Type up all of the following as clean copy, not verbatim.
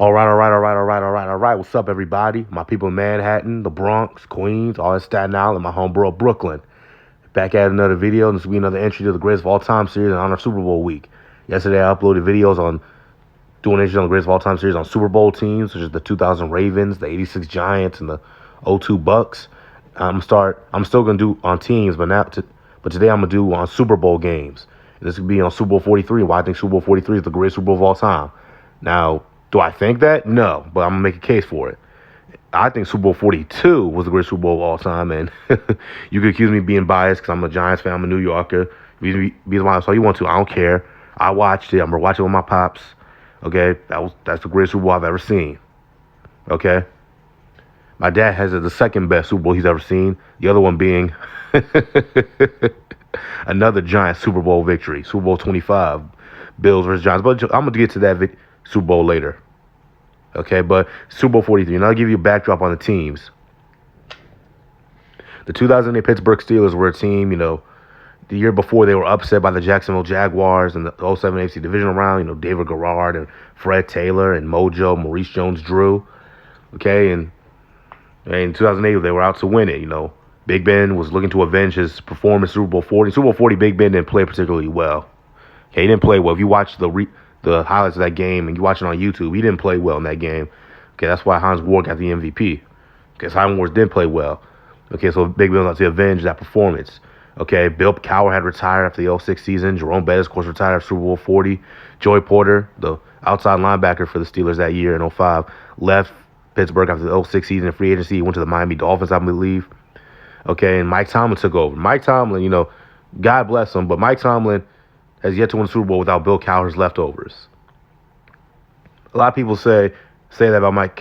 All right. What's up, everybody? My people in Manhattan, the Bronx, Queens, all in Staten Island, my home borough, Brooklyn. Back at another video, and this will be another entry to the Greatest of All Time series in honor of Super Bowl week. Yesterday, I uploaded videos on doing entries on the Greatest of All Time series on Super Bowl teams, such as the 2000 Ravens, the 86 Giants, and the '02 Bucks. I'm still gonna do on teams, but today I'm gonna do on Super Bowl games. And this could be on Super Bowl 43, why I think Super Bowl 43 is the greatest Super Bowl of all time. Now, do I think that? No, but I'm gonna make a case for it. I think Super Bowl 42 was the greatest Super Bowl of all time, and you could accuse me of being biased because I'm a Giants fan, I'm a New Yorker. Be biased all you want to, I don't care. I watched it. I'm gonna watch it with my pops. Okay, that's the greatest Super Bowl I've ever seen. Okay, my dad has it the second best Super Bowl he's ever seen. The other one being another Giant Super Bowl victory, Super Bowl 25, Bills versus Giants. But I'm gonna get to that Super Bowl later. Okay, but Super Bowl 43. And I'll give you a backdrop on the teams. The 2008 Pittsburgh Steelers were a team, the year before they were upset by the Jacksonville Jaguars in the '07 AFC Divisional round. David Garrard and Fred Taylor and Mojo, Maurice Jones-Drew. Okay, and in 2008 they were out to win it. Big Ben was looking to avenge his performance Super Bowl 40. Super Bowl 40, Big Ben didn't play particularly well. Okay, he didn't play well. If you watch the highlights of that game and you watch it on YouTube, he didn't play well in that game. Okay, that's why Hines Ward got the MVP. Because Hines Ward didn't play well. Okay, so Big Ben was out to avenge that performance. Okay, Bill Cowher had retired after the '06 season. Jerome Bettis, of course, retired after Super Bowl 40. Joey Porter, the outside linebacker for the Steelers that year in '05, left Pittsburgh after the '06 season in free agency. He went to the Miami Dolphins, I believe. Okay, and Mike Tomlin took over. Mike Tomlin, God bless him, but Mike Tomlin has yet to win a Super Bowl without Bill Cowher's leftovers. A lot of people say that about Mike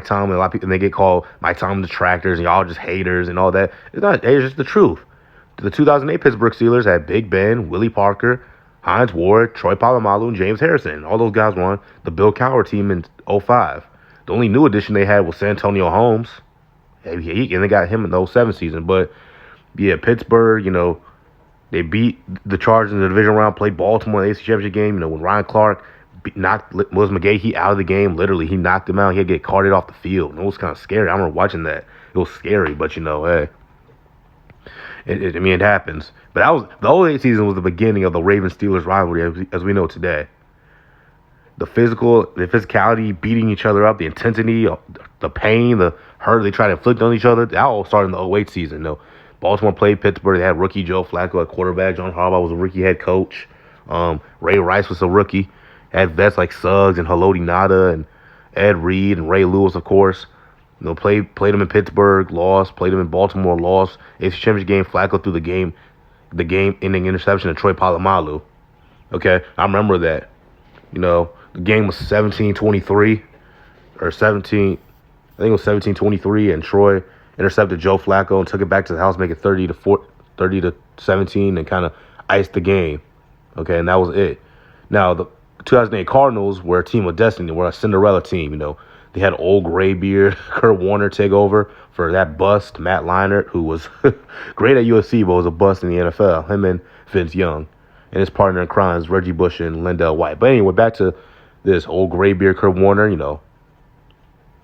Tomlin. A lot of people, and they get called Mike Tomlin detractors, and y'all just haters and all that. It's not. It's just the truth. The 2008 Pittsburgh Steelers had Big Ben, Willie Parker, Hines Ward, Troy Polamalu, and James Harrison. All those guys were on the Bill Cowher team in '05. The only new addition they had was Santonio Holmes. And they got him in the '07 season. But, yeah, Pittsburgh, they beat the Chargers in the division round, played Baltimore in the AFC Championship game. When Ryan Clark knocked Willis McGahee out of the game, literally, he knocked him out. He had to get carted off the field. And it was kind of scary. I remember watching that. It was scary, but, hey. It happens. But the '08 season was the beginning of the Ravens-Steelers rivalry as we know today. The physicality, beating each other up, the intensity, the pain, the hurt they try to inflict on each other, that all started in the '08 season. Baltimore played Pittsburgh. They had rookie Joe Flacco at quarterback. John Harbaugh was a rookie head coach. Ray Rice was a rookie. Had vets like Suggs and Haloti Ngata and Ed Reed and Ray Lewis, of course. Played them in Pittsburgh, lost. Played them in Baltimore, lost. AFC Championship game, Flacco threw the game-ending interception to Troy Polamalu. Okay, I remember that. The game was 17-23 or 17. I think it was 17-23, and Troy intercepted Joe Flacco and took it back to the house, make it 30-17, and kind of iced the game. Okay, and that was it. Now, the 2008 Cardinals were a team of destiny. They were a Cinderella team. They had old graybeard Kurt Warner take over for that bust, Matt Leinart, who was great at USC, but was a bust in the NFL. Him and Vince Young. And his partner in crimes, Reggie Bush and Lindell White. But anyway, back to this old graybeard Kurt Warner,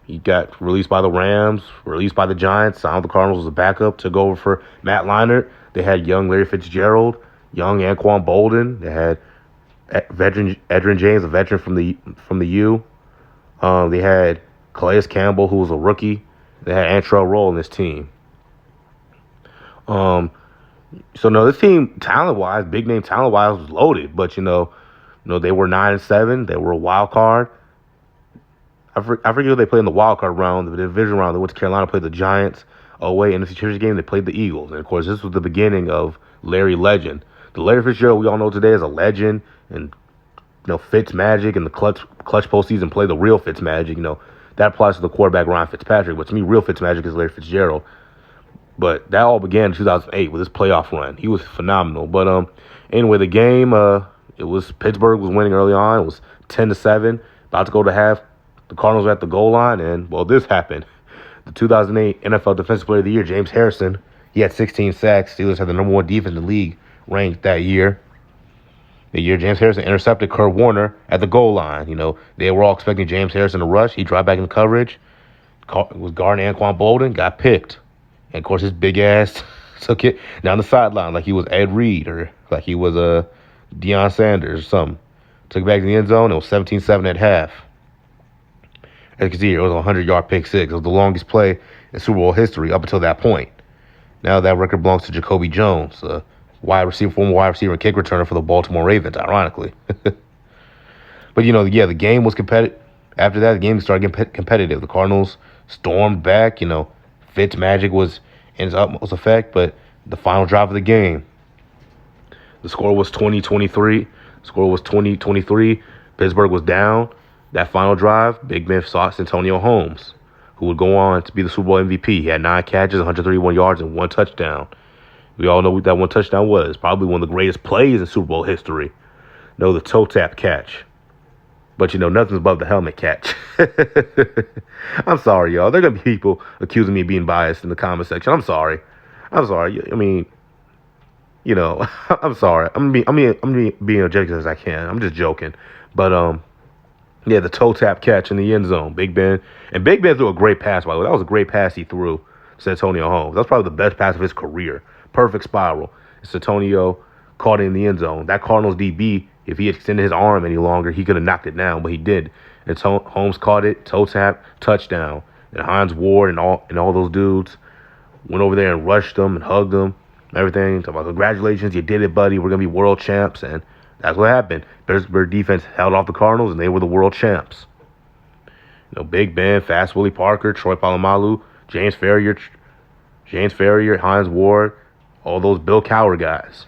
he got released by the Rams, released by the Giants, signed with the Cardinals as a backup, took over for Matt Leinart. They had young Larry Fitzgerald, young Anquan Bolden. They had veteran Edgerrin James, a veteran from the U. They had Calais Campbell, who was a rookie. They had Antrell Roll in this team. So no, this team talent-wise, big name talent-wise, was loaded. But they were 9-7. They were a wild card. I forget who they played in the wild card round, the division round. They went to Carolina, played the Giants. Away in the championship game, they played the Eagles. And of course, this was the beginning of Larry Legend. The Larry Fitzgerald we all know today is a legend, and Fitz Magic and the clutch postseason play the real Fitz Magic. That applies to the quarterback Ryan Fitzpatrick. But to me, real Fitz Magic is Larry Fitzgerald. But that all began in 2008 with his playoff run. He was phenomenal. But anyway, the game Pittsburgh was winning early on. It was 10-7, about to go to half. The Cardinals were at the goal line, and this happened. The 2008 NFL Defensive Player of the Year, James Harrison, he had 16 sacks. Steelers had the #1 defense in the league ranked that year. The year James Harrison intercepted Kurt Warner at the goal line. They were all expecting James Harrison to rush. He dropped back in coverage, was guarding Anquan Bolden, got picked. And, of course, his big ass took it down the sideline like he was Ed Reed or like he was Deion Sanders or something. Took it back to the end zone. It was 17-7 at half. As you can see here, it was a 100-yard pick six. It was the longest play in Super Bowl history up until that point. Now that record belongs to Jacoby Jones, former wide receiver and kick returner for the Baltimore Ravens, ironically. But, the game was competitive. After that, the game started getting competitive. The Cardinals stormed back. Fitz magic was in its utmost effect, but the final drive of the game, the score was 20-23. Pittsburgh was down. That final drive, Big Ben sought Santonio Holmes, who would go on to be the Super Bowl MVP. He had 9 catches, 131 yards, and 1 touchdown. We all know what that 1 touchdown was. Probably one of the greatest plays in Super Bowl history. The toe tap catch. But, nothing's above the helmet catch. I'm sorry, y'all. There are going to be people accusing me of being biased in the comment section. I'm sorry. I mean, I'm sorry. I'm being objective as I can. I'm just joking. But, the toe tap catch in the end zone. Big Ben. And Big Ben threw a great pass, by the way. That was a great pass he threw to Santonio Holmes. That's probably the best pass of his career. Perfect spiral. Santonio caught it in the end zone. That Cardinals DB, if he had extended his arm any longer, he could have knocked it down, but he did. And Holmes caught it, toe tap, touchdown. And Hines Ward and all those dudes went over there and rushed him and hugged him and everything. Talking about, congratulations, you did it, buddy. We're going to be world champs. And that's what happened. Pittsburgh defense held off the Cardinals, and they were the world champs. Big Ben, Fast Willie Parker, Troy Polamalu, James Ferrier, Hines Ward, all those Bill Cowher guys.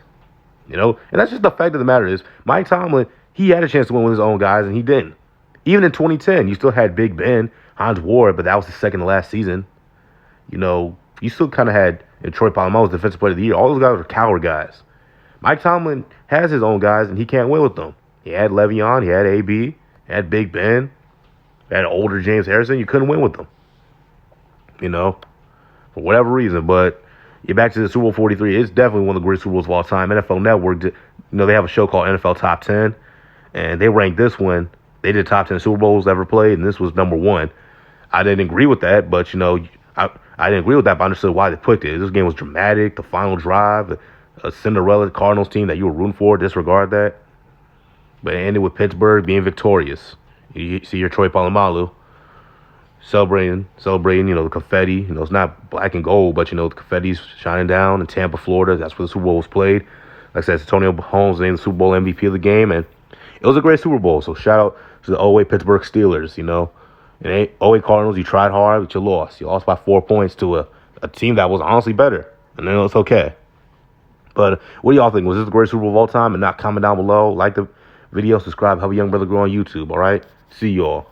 And that's just the fact of the matter is, Mike Tomlin, he had a chance to win with his own guys, and he didn't. Even in 2010, you still had Big Ben, Hines Ward, but that was the second to last season. You still kind of had Troy Polamalu as Defensive Player of the Year. All those guys were Cowher guys. Mike Tomlin has his own guys, and he can't win with them. He had Le'Veon, he had AB, he had Big Ben, he had older James Harrison. You couldn't win with them, for whatever reason. But you're back to the Super Bowl 43. It's definitely one of the greatest Super Bowls of all time. NFL Network, they have a show called NFL Top 10, and they ranked this one. They did top 10 Super Bowls ever played, and this was number 1. I didn't agree with that, but, I didn't agree with that, but I understood why they put it. This game was dramatic. The final drive, a Cinderella Cardinals team that you were rooting for, disregard that. But it ended with Pittsburgh being victorious. You see your Troy Polamalu celebrating, the confetti. It's not black and gold, but, the confetti's shining down in Tampa, Florida. That's where the Super Bowl was played. Like I said, Santonio Holmes named the Super Bowl MVP of the game, and it was a great Super Bowl. So shout out to the 08 Pittsburgh Steelers, And 08 Cardinals, you tried hard, but you lost. You lost by 4 points to a team that was honestly better. And then it's okay. But what do y'all think? Was this the greatest Super Bowl of all time? And not comment down below. Like the video, subscribe, help a young brother grow on YouTube, all right? See y'all.